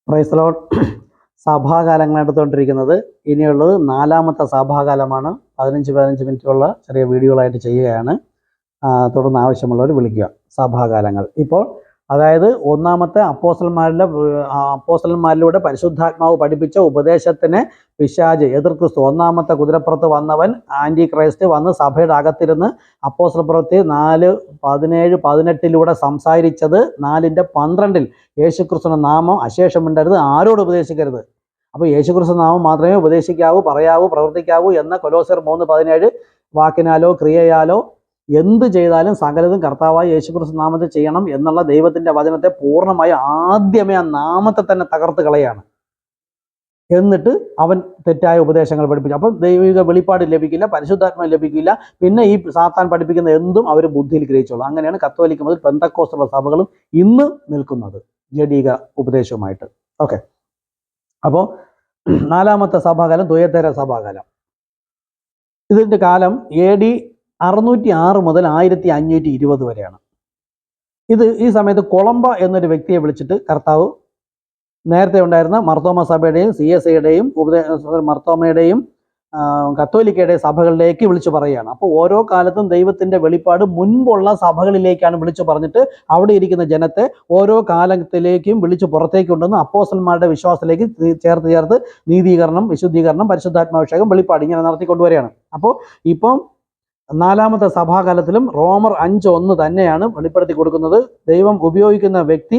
Price the lord. സഭാകാലങ്ങൾ എടുത്തുകൊണ്ടിരിക്കുന്നത് ഇനിയുള്ളത് 4ാമത്തെ സഭാകാലമാണ്. 15 മിനിറ്റുള്ള ചെറിയ വീഡിയോകളായിട്ട് ചെയ്യുകയാണ്. തുടർന്ന് ആവശ്യമുള്ളവർ വിളിക്കുക. സഭാകാലങ്ങൾ ഇപ്പോൾ അതായത് ഒന്നാമത്തെ അപ്പോസ്തലന്മാരിലൂടെ പരിശുദ്ധാത്മാവ് പഠിപ്പിച്ച ഉപദേശത്തിനെ പിശാച് എതിർക്രിസ്തു, ഒന്നാമത്തെ കുതിരപ്പുറത്ത് വന്നവൻ ആൻറ്റി ക്രൈസ്റ്റ് വന്ന് സഭയുടെ അകത്തിരുന്ന് അപ്പോസ്തല പ്രവൃത്തി 4:17-18 സംസാരിച്ചത് 4:12 യേശുക്രിസ്തുവിന്റെ നാമം അശേഷമുണ്ടരുത്, ആരോട് ഉപദേശിക്കരുത്. അപ്പോൾ യേശുക്രിസ്തു നാമം മാത്രമേ ഉപദേശിക്കാവൂ, പറയാവൂ, പ്രവർത്തിക്കാവൂ എന്ന കൊലോസ്യർ 3:17 വാക്കിനാലോ ക്രിയയാലോ എന്ത് ചെയ്താലും സകലതും കർത്താവായ യേശുക്രിസ്തു നാമത്തിൽ ചെയ്യണം എന്നുള്ള ദൈവത്തിന്റെ വചനത്തെ പൂർണ്ണമായി ആദ്യമേ ആ നാമത്തെ തന്നെ തകർത്ത് കളയാണ്. എന്നിട്ട് അവൻ തെറ്റായ ഉപദേശങ്ങൾ പഠിപ്പിച്ചു. അപ്പം ദൈവിക വെളിപ്പാട് ലഭിക്കില്ല, പരിശുദ്ധാത്മ ലഭിക്കില്ല. പിന്നെ ഈ സാത്താൻ പഠിപ്പിക്കുന്ന എന്തും അവർ ബുദ്ധിയിൽ ഗ്രഹിച്ചോളൂ. അങ്ങനെയാണ് കത്തോലിക്ക മുതൽ പെന്തക്കോസ്തുള്ള സഭകളും ഇന്ന് നിൽക്കുന്നത്, ജഡീക ഉപദേശവുമായിട്ട്. ഓക്കെ, അപ്പോൾ 4ാമത്തെ സഭാകാലം തുയഥേര സഭാകാലം. ഇതിൻ്റെ കാലം AD 606 മുതൽ 1520 വരെയാണ്. ഈ സമയത്ത് കൊളംബ എന്നൊരു വ്യക്തിയെ വിളിച്ചിട്ട് കർത്താവ് നേരത്തെ ഉണ്ടായിരുന്ന മർത്തോമ സഭയുടെയും CSIയുടെയും മർത്തോമയുടെയും കത്തോലിക്കയുടെയും സഭകളിലേക്ക് വിളിച്ചു പറയുകയാണ്. അപ്പോൾ ഓരോ കാലത്തും ദൈവത്തിന്റെ വെളിപ്പാട് മുൻപുള്ള സഭകളിലേക്കാണ് വിളിച്ചു പറഞ്ഞിട്ട് അവിടെ ഇരിക്കുന്ന ജനത്തെ ഓരോ കാലത്തിലേക്കും വിളിച്ചു പുറത്തേക്ക് കൊണ്ടുവന്ന് അപ്പോസ്തലന്മാരുടെ വിശ്വാസത്തിലേക്ക് ചേർത്ത് നീതീകരണം, വിശുദ്ധീകരണം, പരിശുദ്ധാത്മാഭിഷേകം, വെളിപ്പാട് ഇങ്ങനെ നടത്തിക്കൊണ്ടുവരികയാണ്. അപ്പോൾ ഇപ്പം 4ാമത്തെ സഭാകാലത്തിലും റോമർ 5:1 തന്നെയാണ് വെളിപ്പെടുത്തി കൊടുക്കുന്നത്. ദൈവം ഉപയോഗിക്കുന്ന വ്യക്തി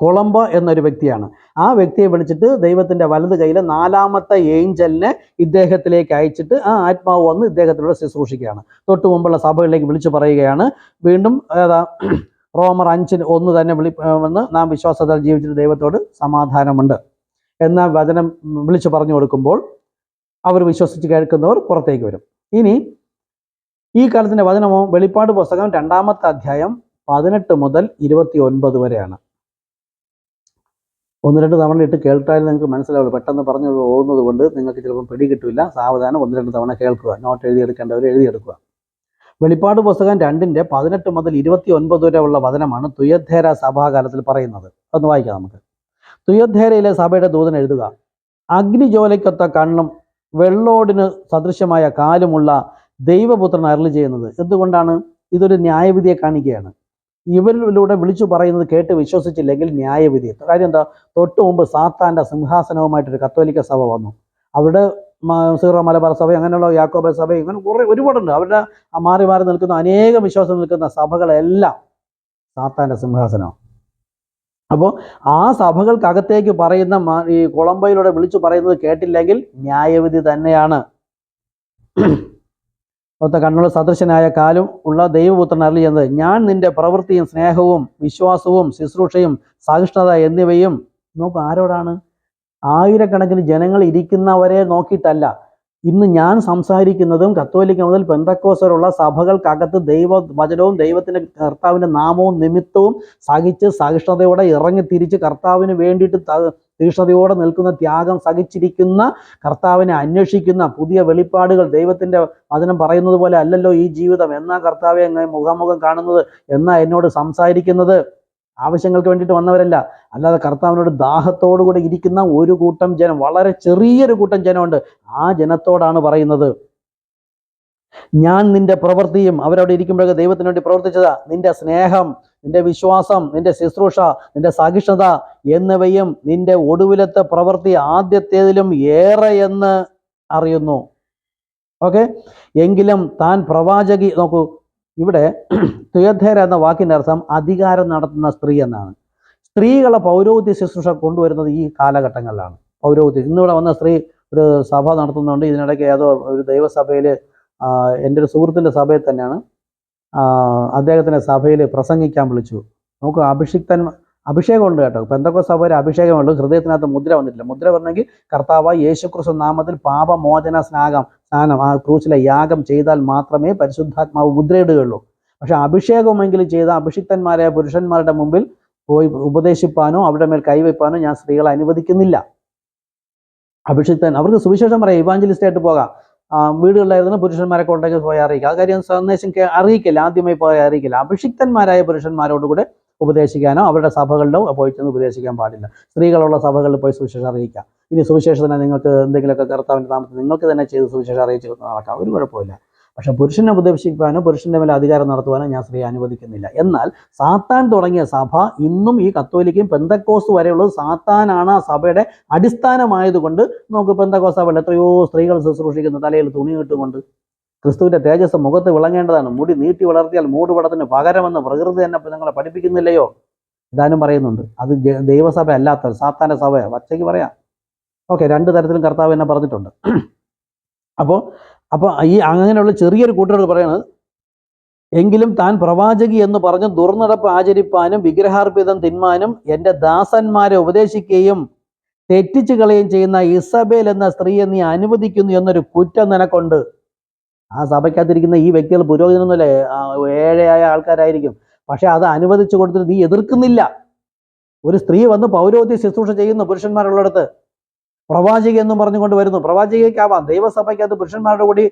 കൊളംബ എന്നൊരു വ്യക്തിയാണ്. ആ വ്യക്തിയെ വിളിച്ചിട്ട് ദൈവത്തിന്റെ വലത് കയ്യിൽ 4ാമത്തെ ഏഞ്ചലിനെ ഇദ്ദേഹത്തിലേക്ക് അയച്ചിട്ട് ആ ആത്മാവ് വന്ന് ഇദ്ദേഹത്തിലൂടെ ശുശ്രൂഷിക്കുകയാണ്. തൊട്ടു മുമ്പുള്ള സഭകളിലേക്ക് വിളിച്ചു പറയുകയാണ്. വീണ്ടും റോമർ 5:1 തന്നെ വന്ന് നാം വിശ്വാസത്താൽ ജീവിച്ചിട്ട് ദൈവത്തോട് സമാധാനമുണ്ട് എന്ന വചനം വിളിച്ചു പറഞ്ഞു കൊടുക്കുമ്പോൾ അവർ വിശ്വസിച്ച് കേൾക്കുന്നവർ പുറത്തേക്ക് വരും. ഇനി ഈ കാലത്തിന്റെ വചനമോ വെളിപ്പാട് പുസ്തകം 2ാമത്തെ അധ്യായം 18 മുതൽ 29 വരെയാണ്. 1-2 തവണ ഇട്ട് കേൾട്ടാലും നിങ്ങൾക്ക് മനസ്സിലാവുള്ളൂ. പെട്ടെന്ന് പറഞ്ഞു പോകുന്നത് കൊണ്ട് നിങ്ങൾക്ക് ചിലപ്പോൾ പിടി കിട്ടില്ല. സാവധാനം 1-2 തവണ കേൾക്കുക. നോട്ട് എഴുതിയെടുക്കേണ്ടവർ എഴുതിയെടുക്കുക. വെളിപ്പാട് പുസ്തകം 2ന്റെ 18 മുതൽ 29 വരെ ഉള്ള വചനമാണ് തുയഥേര സഭാകാലത്തിൽ പറയുന്നത്. ഒന്ന് വായിക്കാം നമുക്ക്. തുയഥേരയിലെ സഭയുടെ ദൂതൻ എഴുതുക: അഗ്നിജ്വാലയ്ക്കൊത്ത കണ്ണും വെള്ളോടിന് സദൃശമായ കാലുമുള്ള ദൈവപുത്രൻ അരുളി ചെയ്യുന്നത്. എന്തുകൊണ്ടാണ്? ഇതൊരു ന്യായവിധിയെ കാണിക്കുകയാണ്. ഇവരിലൂടെ വിളിച്ചു പറയുന്നത് കേട്ട് വിശ്വസിച്ചില്ലെങ്കിൽ ന്യായവിധി. കാര്യം എന്താ? തൊട്ടു മുമ്പ് സാത്താന്റെ സിംഹാസനവുമായിട്ടൊരു കത്തോലിക്ക സഭ വന്നു. അവിടെ സീറോ മലബാർ സഭ, അങ്ങനെയുള്ള യാക്കോബ സഭ, ഇങ്ങനെ ഒരുപാടുണ്ട്. അവരുടെ മാറി മാറി നിൽക്കുന്ന അനേകം വിശ്വാസം നിൽക്കുന്ന സഭകളെല്ലാം സാത്താന്റെ സിംഹാസനം. അപ്പോൾ ആ സഭകൾക്കകത്തേക്ക് പറയുന്ന ഈ കൊളംബയിലൂടെ വിളിച്ചു പറയുന്നത് കേട്ടില്ലെങ്കിൽ ന്യായവിധി തന്നെയാണ്. ഒത്ത കണ്ണുള്ള സദൃശനായ കാലും ഉള്ള ദൈവപുത്രൻ അരുളി ചെയ്യുന്നത്: ഞാൻ നിന്റെ പ്രവൃത്തിയും സ്നേഹവും വിശ്വാസവും ശുശ്രൂഷയും സഹിഷ്ണുത എന്നിവയും നോക്കും. ആരോടാണ്? ആയിരക്കണക്കിന് ജനങ്ങൾ ഇരിക്കുന്നവരെ നോക്കിയിട്ടല്ല. ഇന്ന് ഞാൻ സംസാരിക്കുന്നതും കത്തോലിക്ക മുതൽ പെന്തക്കോസ്തലുള്ള സഭകൾക്കകത്ത് ദൈവവചനവും ദൈവത്തിന്റെ കർത്താവിന്റെ നാമവും നിമിത്തവും സഹിച്ച് സഹിഷ്ണുതയോടെ ഇറങ്ങി തിരിച്ച് കർത്താവിന് വേണ്ടിയിട്ട് തീഷ്ണതയോടെ നിൽക്കുന്ന, ത്യാഗം സഹിച്ചിരിക്കുന്ന, കർത്താവിനെ അന്വേഷിക്കുന്ന, പുതിയ വെളിപ്പാടുകൾ ദൈവത്തിന്റെ വചനം പറയുന്നത് പോലെ അല്ലല്ലോ ഈ ജീവിതം, എന്നാ കർത്താവെ മുഖാമുഖം കാണുന്നത്, എന്നാ എന്നോട് സംസാരിക്കുന്നത്, ആവശ്യങ്ങൾക്ക് വേണ്ടിയിട്ട് വന്നവരല്ല. അല്ലാതെ കർത്താവിനോട് ദാഹത്തോടുകൂടി ഇരിക്കുന്ന ഒരു കൂട്ടം ജനം, വളരെ ചെറിയൊരു കൂട്ടം ജനമുണ്ട്. ആ ജനത്തോടാണ് പറയുന്നത്. ഞാൻ നിന്റെ പ്രവൃത്തിയും, അവരവിടെ ഇരിക്കുമ്പോഴൊക്കെ ദൈവത്തിന് വേണ്ടി പ്രവർത്തിച്ചതാ, നിന്റെ സ്നേഹം, നിന്റെ വിശ്വാസം, നിന്റെ ശുശ്രൂഷ, നിന്റെ സഹിഷ്ണുത എന്നിവയും നിന്റെ ഒടുവിലത്തെ പ്രവൃത്തി ആദ്യത്തേതിലും ഏറെ എന്ന് അറിയുന്നു. ഓക്കെ, എങ്കിലും താൻ പ്രവാചകി. നോക്കൂ, ഇവിടെ തുയഥേര എന്ന വാക്കിൻ്റെ അർത്ഥം അധികാരം നടത്തുന്ന സ്ത്രീ എന്നാണ്. സ്ത്രീകളെ പൗരോഹിത്യ ശുശ്രൂഷ കൊണ്ടുവരുന്നത് ഈ കാലഘട്ടങ്ങളിലാണ്. പൗരോഹിത്യം ഇന്നിവിടെ വന്ന സ്ത്രീ ഒരു സഭ നടത്തുന്നുണ്ട്. ഇതിനിടയ്ക്ക് ഏതോ ഒരു ദൈവസഭയിൽ, എൻ്റെ ഒരു സുഹൃത്തിൻ്റെ സഭയിൽ തന്നെയാണ്, അദ്ദേഹത്തിൻ്റെ സഭയിൽ പ്രസംഗിക്കാൻ വിളിച്ചു. നമുക്ക് അഭിഷേകം ഉണ്ട് കേട്ടോ. പെന്തക്കോസ്ത് സഭയിൽ അഭിഷേകമുള്ളൂ, ഹൃദയത്തിനകത്ത് മുദ്ര വന്നിട്ടില്ല. മുദ്ര വരണമെങ്കിൽ കർത്താവായ യേശുക്രിസ്തു നാമത്തിൽ പാപമോചന സ്നാനം ആ ക്രൂശിലെ യാഗം ചെയ്താൽ മാത്രമേ പരിശുദ്ധാത്മാവ് മുദ്രയിടുകയുള്ളൂ. പക്ഷെ അഭിഷേകമെങ്കിലും ചെയ്ത അഭിഷിക്തന്മാരായ പുരുഷന്മാരുടെ മുമ്പിൽ പോയി ഉപദേശിപ്പാനോ അവരുടെ മേൽ കൈവയ്പ്പാനോ ഞാൻ സ്ത്രീകളെ അനുവദിക്കുന്നില്ല. അഭിഷിക്തൻ അവർക്ക് സുവിശേഷം പറയാം, ഇവാഞ്ചലിസ്റ്റായിട്ട് പോകാം. വീടുകളിലായിരുന്നു പുരുഷന്മാരെ കൊണ്ടേക്ക് പോയി അറിയിക്കുക. ആ കാര്യം സന്ദേശം അറിയിക്കില്ല, ആദ്യമായി പോയി അറിയിക്കില്ല. അഭിഷിക്തന്മാരായ പുരുഷന്മാരോടുകൂടെ ഉപദേശിക്കാനോ അവരുടെ സഭകളിലോ പോയി ചെന്ന് ഉപദേശിക്കാൻ പാടില്ല. സ്ത്രീകളുള്ള സഭകളിൽ പോയി സുവിശേഷം അറിയിക്കാം. ഇനി സുവിശേഷത്തിന് നിങ്ങൾക്ക് എന്തെങ്കിലുമൊക്കെ കർത്താവിൻ്റെ നാമത്തിൽ നിങ്ങൾക്ക് തന്നെ ചെയ്ത് സുവിശേഷം അറിയിച്ച് നടക്കാം, ഒരു കുഴപ്പമില്ല. പക്ഷെ പുരുഷനെ ഉപദേശിക്കാനോ പുരുഷൻ്റെ മേലെ അധികാരം നടത്തുവാനോ ഞാൻ സ്ത്രീ അനുവദിക്കുന്നില്ല. എന്നാൽ സാത്താൻ തുടങ്ങിയ സഭ ഇന്നും ഈ കത്തോലിക്കയും പെന്തക്കോസ്ത് വരെയുള്ളത് സാത്താനാണ് ആ സഭയുടെ അടിസ്ഥാനമായതുകൊണ്ട് നമുക്ക് പെന്തക്കോസ്ത് സഭയിൽ എത്രയോ സ്ത്രീകൾ ശുശ്രൂഷിക്കുന്നു, തലയിൽ തുണി ഇട്ടുകൊണ്ട്. ക്രിസ്തുവിൻ്റെ തേജസ് മുഖത്ത് വിളങ്ങേണ്ടതാണ്, മുടി നീട്ടി വളർത്തിയാൽ മൂടുപടത്തിന് പകരമെന്ന് പ്രകൃതി തന്നെ നിങ്ങളെ പഠിപ്പിക്കുന്നില്ലയോ? ഇതാനും പറയുന്നുണ്ട്. അത് ദൈവസഭ അല്ലാത്ത സാത്താൻ്റെ സഭ, വച്ചയ്ക്ക് പറയാം. ഓക്കെ, രണ്ട് തരത്തിലും കർത്താവ് എന്നെ പറഞ്ഞിട്ടുണ്ട്. അപ്പോൾ ഈ അങ്ങനെയുള്ള ചെറിയൊരു കൂട്ടരോട് പറയുന്നത്, എങ്കിലും താൻ പ്രവാചകി എന്ന് പറഞ്ഞ് ദുർനടപ്പ് ആചരിപ്പാനും വിഗ്രഹാർപ്പിതം തിന്മാനും എൻ്റെ ദാസന്മാരെ ഉപദേശിക്കുകയും തെറ്റിച്ചു കളയുകയും ചെയ്യുന്ന ഇസബേൽ എന്ന സ്ത്രീയെ നീ അനുവദിക്കുന്നു എന്നൊരു കുറ്റം നിനക്കുണ്ട്. ആ സഭയ്ക്കകത്തിരിക്കുന്ന ഈ വ്യക്തികൾ പുരോഹിതനൊന്നുമില്ല, ഏഴയായ ആൾക്കാരായിരിക്കും. പക്ഷെ അത് അനുവദിച്ചു കൊടുത്തിട്ട് നീ എതിർക്കുന്നില്ല. ഒരു സ്ത്രീ വന്ന് പൗരോഹിത്യ ശുശ്രൂഷ ചെയ്യുന്നു പുരുഷന്മാരുള്ളിടത്ത്, പ്രവാചകി എന്നും പറഞ്ഞുകൊണ്ട് വരുന്നു. പ്രവാചകയ്ക്കാവാം, ദൈവസഭയ്ക്കകത്ത് പുരുഷന്മാരുടെ കൂടി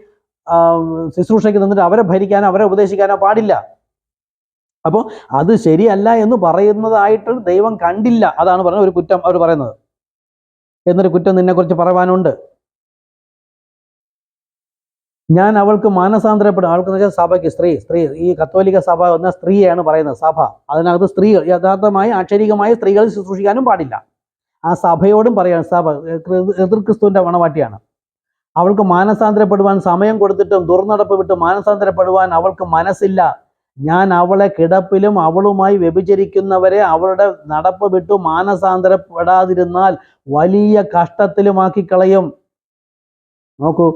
ശുശ്രൂഷയ്ക്ക് നിന്നിട്ട് അവരെ ഭരിക്കാനോ അവരെ ഉപദേശിക്കാനോ പാടില്ല. അപ്പോൾ അത് ശരിയല്ല എന്ന് പറയുന്നതായിട്ട് ദൈവം കണ്ടില്ല. അതാണ് പറഞ്ഞത് ഒരു കുറ്റം അവർ പറയുന്നത്. എന്നൊരു കുറ്റം നിന്നെക്കുറിച്ച് പറയുവാനുണ്ട്. ഞാൻ അവൾക്ക് മാനസാന്തരപ്പെടും. അവൾക്ക് എന്ന് വെച്ചാൽ സഭയ്ക്ക്, സ്ത്രീ ഈ കത്തോലിക്ക സഭ എന്ന സ്ത്രീയാണ് പറയുന്നത്. സഭ, അതിനകത്ത് സ്ത്രീകൾ യഥാർത്ഥമായി അക്ഷരികമായി സ്ത്രീകൾ ശുശ്രൂഷിക്കാനും പാടില്ല. ആ സഭയോടും പറയാണ്, സഭ എതിർ ക്രിസ്തുവിൻ്റെ മണവാട്ടിയാണ്. അവൾക്ക് മാനസാന്തരപ്പെടുവാൻ സമയം കൊടുത്തിട്ടും ദുർനടപ്പ് വിട്ട് മാനസാന്തരപ്പെടുവാൻ അവൾക്ക് മനസ്സില്ല. ഞാൻ അവളെ കിടപ്പിലും അവളുമായി വ്യഭിചരിക്കുന്നവരെ അവളുടെ നടപ്പ് വിട്ടു മാനസാന്തരപ്പെടാതിരുന്നാൽ വലിയ കഷ്ടത്തിലുമാക്കി കളയും. നോക്കൂ,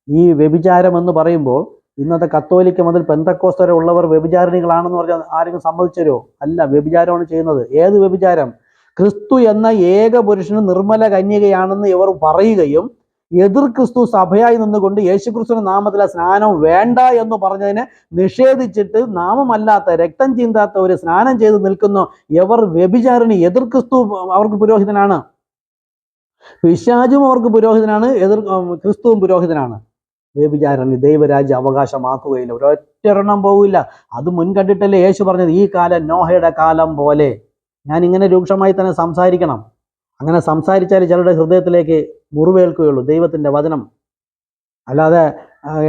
ഈ വ്യഭിചാരം എന്ന് പറയുമ്പോൾ ഇന്നത്തെ കത്തോലിക്ക മുതൽ പെന്തക്കോസ്ത് വരെ ഉള്ളവർ വ്യഭിചാരിണികളാണെന്ന് പറഞ്ഞാൽ ആരെങ്കിലും സമ്മതിച്ചു തരുമോ? അല്ല, വ്യഭിചാരമാണ് ചെയ്യുന്നത്. ഏത് വ്യഭിചാരം? ക്രിസ്തു എന്ന ഏക പുരുഷന് നിർമ്മല കന്യകയാണെന്ന് ഇവർ പറയുകയും എതിർ ക്രിസ്തു സഭയായി നിന്നുകൊണ്ട് യേശുക്രിസ്തുവിന്റെ നാമത്തിലെ സ്നാനം വേണ്ട എന്ന് പറഞ്ഞതിനെ നിഷേധിച്ചിട്ട് നാമമല്ലാത്ത രക്തം ചീന്താത്ത ഒരു സ്നാനം ചെയ്ത് നിൽക്കുന്നു. ഇവർ വ്യഭിചാരിണി. എതിർ ക്രിസ്തു അവർക്ക് പുരോഹിതനാണ്, പിശാചും അവർക്ക് പുരോഹിതനാണ്, ക്രിസ്തുവും പുരോഹിതനാണ്. വ്യഭിചാരിണി ദൈവരാജ്യം അവകാശമാക്കുകയില്ല, ഒരൊറ്റെണ്ണം പോകില്ല. അത് മുൻകണ്ടിട്ടല്ലേ യേശു പറഞ്ഞത്, ഈ കാലം നോഹയുടെ കാലം പോലെ. ഞാൻ ഇങ്ങനെ രൂക്ഷമായി തന്നെ സംസാരിക്കണം. അങ്ങനെ സംസാരിച്ചാൽ ചിലരുടെ ഹൃദയത്തിലേക്ക് മുറിവേൽക്കുകയുള്ളൂ ദൈവത്തിൻ്റെ വചനം. അല്ലാതെ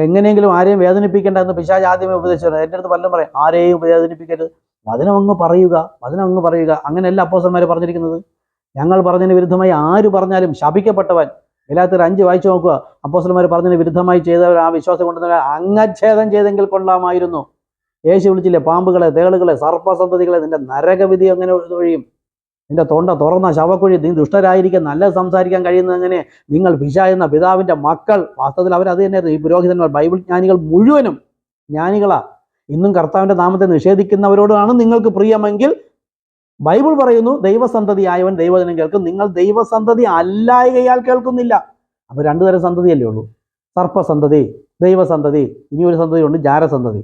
എങ്ങനെയെങ്കിലും ആരെയും വേദനിപ്പിക്കേണ്ട എന്ന് പിശാച് ആദ്യമേ ഉപദേശിച്ചത്. എൻ്റെ അടുത്ത് പലരും പറയും, ആരെയും വേദനിപ്പിക്കരുത്, വചനം അങ്ങ് പറയുക. അങ്ങനെയല്ല അപ്പോസ്തലന്മാർ പറഞ്ഞിരിക്കുന്നത്. ഞങ്ങൾ പറഞ്ഞതിന് വിരുദ്ധമായി ആര് പറഞ്ഞാലും ശപിക്കപ്പെട്ടവൻ. ഗലാത്യർ 5 വായിച്ചു നോക്കുക. അപ്പോസ്തലന്മാർ പറഞ്ഞതിന് വിരുദ്ധമായി ചെയ്തവർ ആ വിശ്വാസം കൊണ്ടുവന്നാൽ അംഗച്ഛേദം ചെയ്തെങ്കിൽ കൊള്ളാമായിരുന്നു. യേശു വിളിച്ചില്ലേ, പാമ്പുകളെ, തേളുകളെ, സർപ്പസന്തതികളെ, നിന്റെ നരകവിധി എങ്ങനെ ഒഴിയും? നിന്റെ തൊണ്ട തുറന്ന ശവക്കുഴി. നീ ദുഷ്ടരായിരിക്കാൻ നല്ലത് സംസാരിക്കാൻ കഴിയുന്നത് എങ്ങനെ? നിങ്ങൾ പിശാച് എന്ന പിതാവിൻ്റെ മക്കൾ. വാസ്തവത്തിൽ അവരത് തന്നെയായിരുന്നു. ഈ പുരോഹിതന്മാർ, ബൈബിൾ ജ്ഞാനികൾ മുഴുവനും ജ്ഞാനികളാ. ഇന്നും കർത്താവിൻ്റെ നാമത്തെ നിഷേധിക്കുന്നവരോടാണ് നിങ്ങൾക്ക് പ്രിയമെങ്കിൽ ബൈബിൾ പറയുന്നു, ദൈവസന്തതി ആയവൻ ദൈവജനം കേൾക്കും. നിങ്ങൾ ദൈവസന്തതി അല്ലായകയാൽ കേൾക്കുന്നില്ല. അപ്പോൾ 2 തരം സന്തതിയല്ലേ ഉള്ളൂ, സർപ്പസന്തതി, ദൈവസന്തതി. ഇനി ഒരു സന്തതി ഉണ്ട്, ജാരസന്തതി.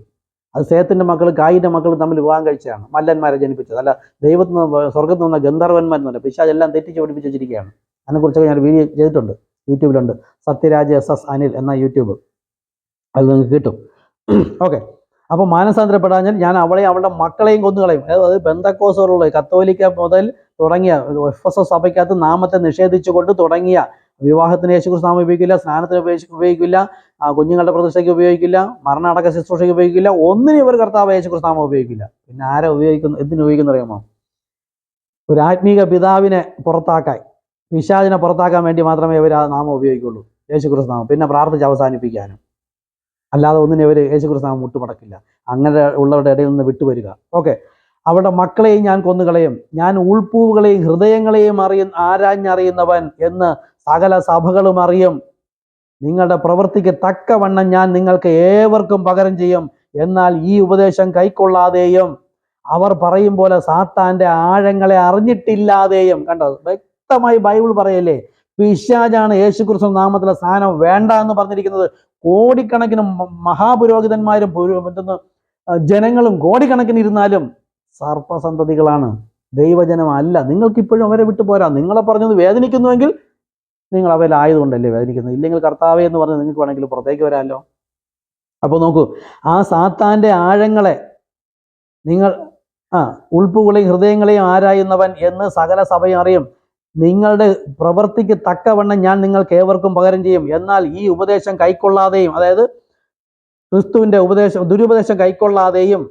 അത് സേത്തിൻ്റെ മക്കൾ കായിൻ്റെ മക്കൾ തമ്മിൽ വിവാഹം കഴിച്ചതാണ്, മല്ലന്മാരെ ജനിപ്പിച്ചത്. അല്ല ദൈവത്തിൽ നിന്ന് സ്വർഗത്തിൽ നിന്ന് ഗന്ധർവന്മാരെന്നല്ല, പിശാചെല്ലാം തെറ്റിച്ച് പഠിപ്പിച്ച് വെച്ചിരിക്കുകയാണ്. അതിനെക്കുറിച്ചൊക്കെ ഞാൻ വീഡിയോ ചെയ്തിട്ടുണ്ട്, യൂട്യൂബിലുണ്ട്. സത്യരാജ് SS അനിൽ എന്ന യൂട്യൂബ്, അത് നിങ്ങൾക്ക് കിട്ടും. ഓക്കെ, അപ്പോൾ മാനസാന്തരപ്പെടാഞ്ഞാൽ ഞാൻ അവളെയും അവളുടെ മക്കളെയും കൊന്നുകളയും. അതായത് പെന്തക്കോസ്തുകളുള്ള കത്തോലിക്ക മുതൽ തുടങ്ങിയ എഫെസോസ് സഭയ്ക്കകത്ത് നാമത്തെ നിഷേധിച്ചുകൊണ്ട് തുടങ്ങിയ വിവാഹത്തിന് യേശുക്രിസ്തു നാമം ഉപയോഗിക്കില്ല, സ്നാനത്തിന് ഉപയോഗിക്കില്ല, കുഞ്ഞുങ്ങളുടെ പ്രതിഷ്ഠയ്ക്ക് ഉപയോഗിക്കില്ല, മരണ ശുശ്രൂഷയ്ക്ക് ഉപയോഗിക്കില്ല, ഒന്നിനും ഇവർ കർത്താവ് യേശുക്രിസ്തു നാമം ഉപയോഗിക്കില്ല. പിന്നെ ആരെ ഉപയോഗിക്കുന്നു? എന്തിനു ഉപയോഗിക്കുന്നു അറിയാമോ? ഒരു ആത്മീക പിതാവിനെ പുറത്താക്കാൻ, പിശാചിനെ പുറത്താക്കാൻ വേണ്ടി മാത്രമേ ഇവർ ആ നാമം ഉപയോഗിക്കുള്ളൂ, യേശുക്രിസ്തു നാമം. പിന്നെ പ്രാർത്ഥിച്ച് അവസാനിപ്പിക്കാനും. അല്ലാതെ ഒന്നിനും ഇവർ യേശുക്രിസ്തു നാമം മുട്ടുമടക്കില്ല. അങ്ങനെ ഉള്ളവരുടെ ഇടയിൽ നിന്ന് വിട്ടുവരിക. ഓക്കെ, അവരുടെ മക്കളെയും ഞാൻ കൊന്നുകളയും, ഞാൻ ഉൾപ്പൂവുകളെയും ഹൃദയങ്ങളെയും ആരാഞ്ഞറിയുന്നവൻ എന്ന് സകല സഭകളും അറിയും. നിങ്ങളുടെ പ്രവൃത്തിക്ക് തക്കവണ്ണം ഞാൻ നിങ്ങൾക്ക് ഏവർക്കും പകരം ചെയ്യും. എന്നാൽ ഈ ഉപദേശം കൈക്കൊള്ളാതെയും അവർ പറയും പോലെ സാത്താന്റെ ആഴങ്ങളെ അറിഞ്ഞിട്ടില്ലാതെയും. കണ്ടോ, വ്യക്തമായി ബൈബിൾ പറയല്ലേ, പിശാചാണ് യേശുക്രിസ്തു നാമത്തിലെ സ്നാനം വേണ്ട എന്ന് പറഞ്ഞിരിക്കുന്നത്. കോടിക്കണക്കിന് മഹാപുരോഹിതന്മാരും ജനങ്ങളും കോടിക്കണക്കിന് ഇരുന്നാലും സർപ്പസന്തതികളാണ്, ദൈവജനം അല്ല. നിങ്ങൾക്കിപ്പോഴും അവരെ വിട്ടു പോരാ. നിങ്ങളെ പറഞ്ഞത് വേദനിക്കുന്നുവെങ്കിൽ നിങ്ങൾ അവരായതുകൊണ്ടല്ലേ വേദനിക്കുന്നത്. ഇല്ലെങ്കിൽ കർത്താവേ എന്ന് പറഞ്ഞ് നിങ്ങൾക്ക് വേണമെങ്കിൽ പുറത്തേക്ക് വരാമല്ലോ. അപ്പോൾ നോക്കൂ, ആ സാത്താൻ്റെ ആഴങ്ങളെ നിങ്ങൾ ഉൾപ്പുകളെയും ഹൃദയങ്ങളെയും ആരായുന്നവൻ എന്ന് സകല സഭയും അറിയും. നിങ്ങളുടെ പ്രവൃത്തിക്ക് തക്കവണ്ണം ഞാൻ നിങ്ങൾക്ക് ഏവർക്കും പകരം ചെയ്യും. എന്നാൽ ഈ ഉപദേശം കൈക്കൊള്ളാതെയും, അതായത് ക്രിസ്തുവിന്റെ ദുരുപദേശം കൈക്കൊള്ളാതെയും,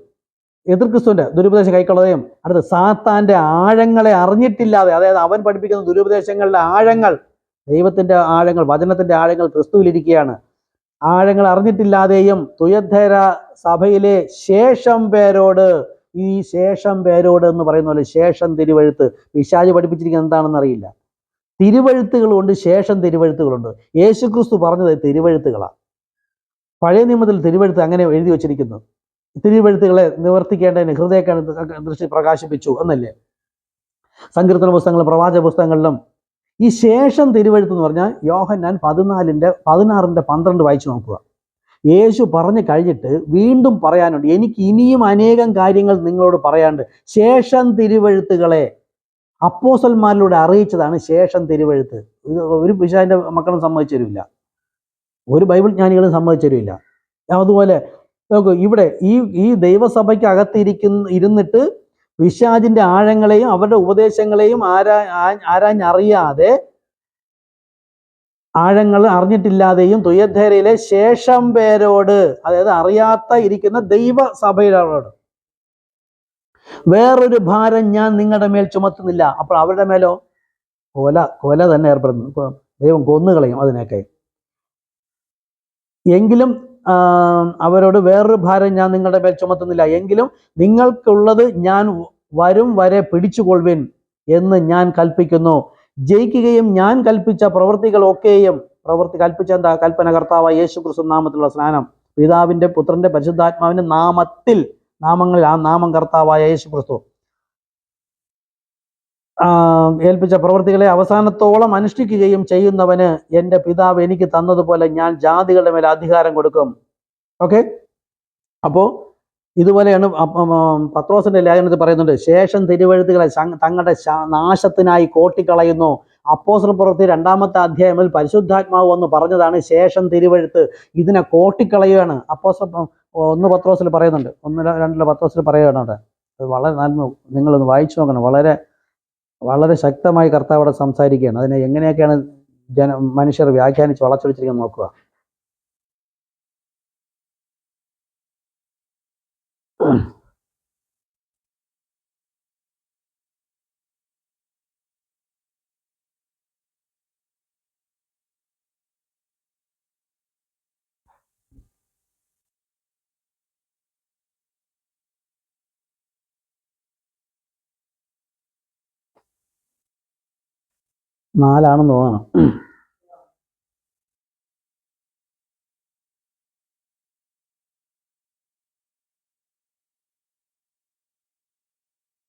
എതിർ ക്രിസ്തുവിന്റെ ദുരുപദേശം കൈക്കൊള്ളാതെയും, അടുത്ത് സാത്താന്റെ ആഴങ്ങളെ അറിഞ്ഞിട്ടില്ലാതെ, അതായത് അവൻ പഠിപ്പിക്കുന്ന ദുരുപദേശങ്ങളുടെ ആഴങ്ങൾ, ദൈവത്തിന്റെ ആഴങ്ങൾ, വചനത്തിന്റെ ആഴങ്ങൾ ക്രിസ്തുവിലിരിക്കുകയാണ്, ആഴങ്ങൾ അറിഞ്ഞിട്ടില്ലാതെയും തുയഥേര സഭയിലെ ശേഷം പേരോട്, ഈ ശേഷം പേരോട് എന്ന് പറയുന്ന പോലെ ശേഷം തിരുവഴുത്ത്, പിശാച് പഠിപ്പിച്ചിരിക്കുന്നത് എന്താണെന്ന് അറിയില്ല. തിരുവഴുത്തുകളുണ്ട്, ശേഷം തിരുവഴുത്തുകളുണ്ട്. യേശുക്രിസ്തു പറഞ്ഞത് തിരുവഴുത്തുകളാണ്. പഴയ നിയമത്തിൽ തിരുവഴുത്ത് അങ്ങനെ എഴുതി വച്ചിരിക്കുന്നു. തിരുവഴുത്തുകളെ നിവർത്തിക്കേണ്ടതിന് ഹൃദയ ദൃഷ്ടി പ്രകാശിപ്പിച്ചു എന്നല്ലേ സങ്കീർത്തന പുസ്തകങ്ങളിലും പ്രവാചക പുസ്തകങ്ങളിലും. ഈ ശേഷം തിരുവഴുത്ത് എന്ന് പറഞ്ഞാൽ യോഹന്നാൻ 16:12 വായിച്ചു നോക്കുക. യേശു പറഞ്ഞു കഴിഞ്ഞിട്ട് വീണ്ടും പറയാനുണ്ട്, എനിക്ക് ഇനിയും അനേകം കാര്യങ്ങൾ നിങ്ങളോട് പറയാനുണ്ട്. ശേഷം തിരുവഴുത്തുകളെ അപ്പോസ്തലന്മാരിലൂടെ അറിയിച്ചതാണ് ശേഷം തിരുവഴുത്ത്. ഇത് ഒരു പിശാചിന്റെ മക്കളും സമ്മതിച്ചു തരില്ല, ഒരു ബൈബിൾ ജ്ഞാനികളും സമ്മതിച്ചു തരില്ല. അതുപോലെ നോക്കൂ, ഇവിടെ ഈ ദൈവസഭയ്ക്ക് ഇരുന്നിട്ട് പിശാചിന്റെ ആഴങ്ങളെയും അവരുടെ ഉപദേശങ്ങളെയും ആരാഞ്ഞറിയാതെ, ആഴങ്ങൾ അറിഞ്ഞിട്ടില്ലാതെയും തുയഥേരയിലെ ശേഷം പേരോട്, അതായത് അറിയാത്ത ഇരിക്കുന്ന ദൈവസഭയിലോട് വേറൊരു ഭാരം ഞാൻ നിങ്ങളുടെ മേൽ ചുമത്തുന്നില്ല. അപ്പോൾ അവരുടെ മേലോ കൊല തന്നെ ഏർപ്പെടുന്നു. ദൈവം കൊന്നുകളയും അതിനൊക്കെ. എങ്കിലും അവരോട് വേറൊരു ഭാരം ഞാൻ നിങ്ങളുടെ മേൽ ചുമത്തുന്നില്ല, എങ്കിലും നിങ്ങൾക്കുള്ളത് ഞാൻ വരും വരെ പിടിച്ചുകൊള്ളുവിൻ എന്ന് ഞാൻ കൽപ്പിക്കുന്നു. ജയിക്കുകയും ഞാൻ കൽപ്പിച്ച പ്രവൃത്തികളൊക്കെയും, കൽപ്പിച്ച എന്താ? കൽപ്പന കർത്താവായ യേശു ക്രിസ്തു നാമത്തിലുള്ള സ്നാനം, പിതാവിന്റെ പുത്രന്റെ പരിശുദ്ധാത്മാവിന്റെ നാമത്തിൽ, നാമങ്ങളിൽ ആ നാമം കർത്താവായ യേശു ക്രിസ്തു ഏൽപ്പിച്ച പ്രവൃത്തികളെ അവസാനത്തോളം അനുഷ്ഠിക്കുകയും ചെയ്യുന്നവന് എൻ്റെ പിതാവ് എനിക്ക് തന്നതുപോലെ ഞാൻ ജാതികളുടെ മേൽ അധികാരം കൊടുക്കും. ഓക്കെ, അപ്പോൾ ഇതുപോലെയാണ് പത്രോസിന്റെ ലേഖനത്തിൽ പറയുന്നുണ്ട്, ശേഷം തിരുവഴുത്തുകളെ തങ്ങളുടെ നാശത്തിനായി കോട്ടിക്കളയുന്നു. അപ്പോസ്തല പ്രവൃത്തി 2-ാമത്തെ അധ്യായത്തിൽ പരിശുദ്ധാത്മാവ് വന്ന് പറഞ്ഞതാണ് ശേഷം തിരുവഴുത്ത്. ഇതിനെ കോട്ടിക്കളയുകയാണ്. 1 പത്രോസിൽ പറയുന്നുണ്ട്, 1-2 പത്രോസിൽ പറയുകയാണ്. അവിടെ അത് വളരെ നല്ല, നിങ്ങളൊന്ന് വായിച്ചു നോക്കണം. വളരെ വളരെ ശക്തമായി കർത്താവ് അവിടെ സംസാരിക്കുകയാണ്. അതിനെ എങ്ങനെയൊക്കെയാണ് മനുഷ്യർ വ്യാഖ്യാനിച്ച് വളച്ചൊടിച്ചിരിക്കുന്നത് നോക്കുക. നാലാണെന്ന് തോന്നണം.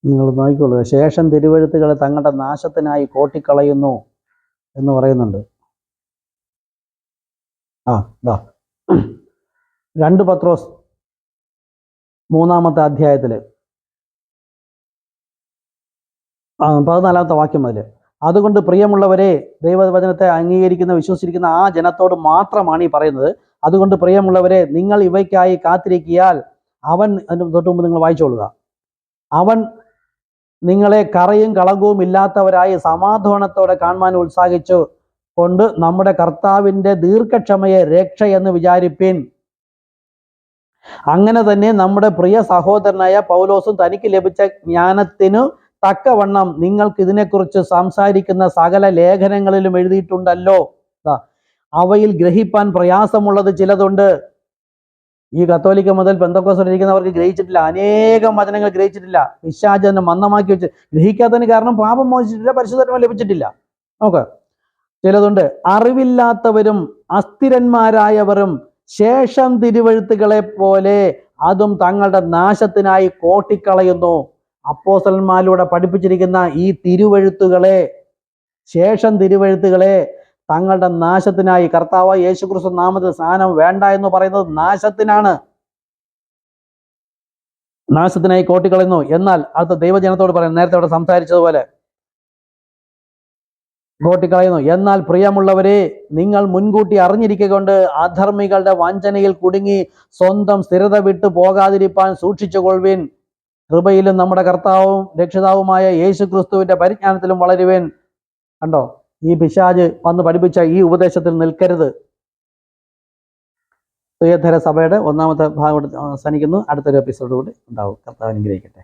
നിങ്ങൾ നോക്കിക്കൊള്ളുക. ശേഷം തിരുവഴുത്തുകളെ തങ്ങളുടെ നാശത്തിനായി കോട്ടിക്കളയുന്നു എന്ന് പറയുന്നുണ്ട്. 2 പത്രോസ് 3-ാമത്തെ അധ്യായത്തില് 14-ാമത്തെ വാക്യം മുതൽ, അതുകൊണ്ട് പ്രിയമുള്ളവരെ, ദൈവവചനത്തെ അംഗീകരിക്കുന്ന വിശ്വസിച്ചിരിക്കുന്ന ആ ജനത്തോട് മാത്രമാണ് ഈ പറയുന്നത്. അതുകൊണ്ട് പ്രിയമുള്ളവരെ, നിങ്ങൾ ഇവയ്ക്കായി കാത്തിരിക്കിയാൽ അവൻ, അതിന് തൊട്ട് മുമ്പ് നിങ്ങൾ വായിച്ചോളുക, അവൻ നിങ്ങളെ കറയും കളങ്കവും ഇല്ലാത്തവരായി സമാധാനത്തോടെ കാണുവാൻ ഉത്സാഹിച്ചു കൊണ്ട് നമ്മുടെ കർത്താവിന്റെ ദീർഘക്ഷമയെ രക്ഷ എന്ന് വിചാരിപ്പിൻ. അങ്ങനെ തന്നെ നമ്മുടെ പ്രിയ സഹോദരനായ പൗലോസും തനിക്ക് ലഭിച്ച ജ്ഞാനത്തിനു തക്കവണ്ണം നിങ്ങൾക്ക് ഇതിനെക്കുറിച്ച് സംസാരിക്കുന്ന സകല ലേഖനങ്ങളിലും എഴുതിയിട്ടുണ്ടല്ലോ. അവയിൽ ഗ്രഹിപ്പാൻ പ്രയാസമുള്ളത് ചിലതുണ്ട്. ഈ കത്തോലിക്ക മുതൽ പെന്തക്കോസ്തൽ ഇരിക്കുന്നവർക്ക് ഗ്രഹിച്ചിട്ടില്ല, അനേകം വചനങ്ങൾ ഗ്രഹിച്ചിട്ടില്ല. പിശാച് തന്നെ മന്ദമാക്കി വെച്ച് ഗ്രഹിക്കാത്തതിന് കാരണം പാപം മോചിച്ചിട്ടില്ല, പരിശുദ്ധാത്മാവ് ലഭിച്ചിട്ടില്ല. നോക്ക്, ചിലതുണ്ട്. അറിവില്ലാത്തവരും അസ്ഥിരന്മാരായവരും ശേഷം തിരുവഴുത്തുകളെ പോലെ അതും തങ്ങളുടെ നാശത്തിനായി കോട്ടിക്കളയുന്നു. അപ്പോസ്തലന്മാരിലൂടെ പഠിപ്പിച്ചിരിക്കുന്ന ഈ തിരുവഴുത്തുകളെ, ശേഷം തിരുവഴുത്തുകളെ തങ്ങളുടെ നാശത്തിനായി, കർത്താവായ യേശുക്രിസ്തു നാമത്തിൽ സ്നാനം വേണ്ട എന്ന് പറയുന്നത് നാശത്തിനാണ്, നാശത്തിനായി കോട്ടിക്കളയുന്നു. എന്നാൽ അത് ദൈവജനത്തോട് പറയുന്നു, നേരത്തെ അവിടെ സംസാരിച്ചതുപോലെ കോട്ടിക്കളയുന്നു. എന്നാൽ പ്രിയമുള്ളവരെ, നിങ്ങൾ മുൻകൂട്ടി അറിഞ്ഞിരിക്കൊണ്ട് അധർമ്മികളുടെ വഞ്ചനയിൽ കുടുങ്ങി സ്വന്തം സ്ഥിരത വിട്ടു പോകാതിരിപ്പാൻ സൂക്ഷിച്ചുകൊള്ളുവിൻ. കൃപയിലും നമ്മുടെ കർത്താവും രക്ഷിതാവുമായ യേശു ക്രിസ്തുവിൻ്റെ പരിജ്ഞാനത്തിലും വളരുവേൻ. കണ്ടോ, ഈ പിശാച് വന്ന് പഠിപ്പിച്ച ഈ ഉപദേശത്തിൽ നിൽക്കരുത്. തുയധര സഭയുടെ 1-ാമത്തെ ഭാഗം അവസാനിക്കുന്നു. അടുത്തൊരു എപ്പിസോഡ് കൂടി ഉണ്ടാവും. കർത്താവ് അനുഗ്രഹിക്കട്ടെ.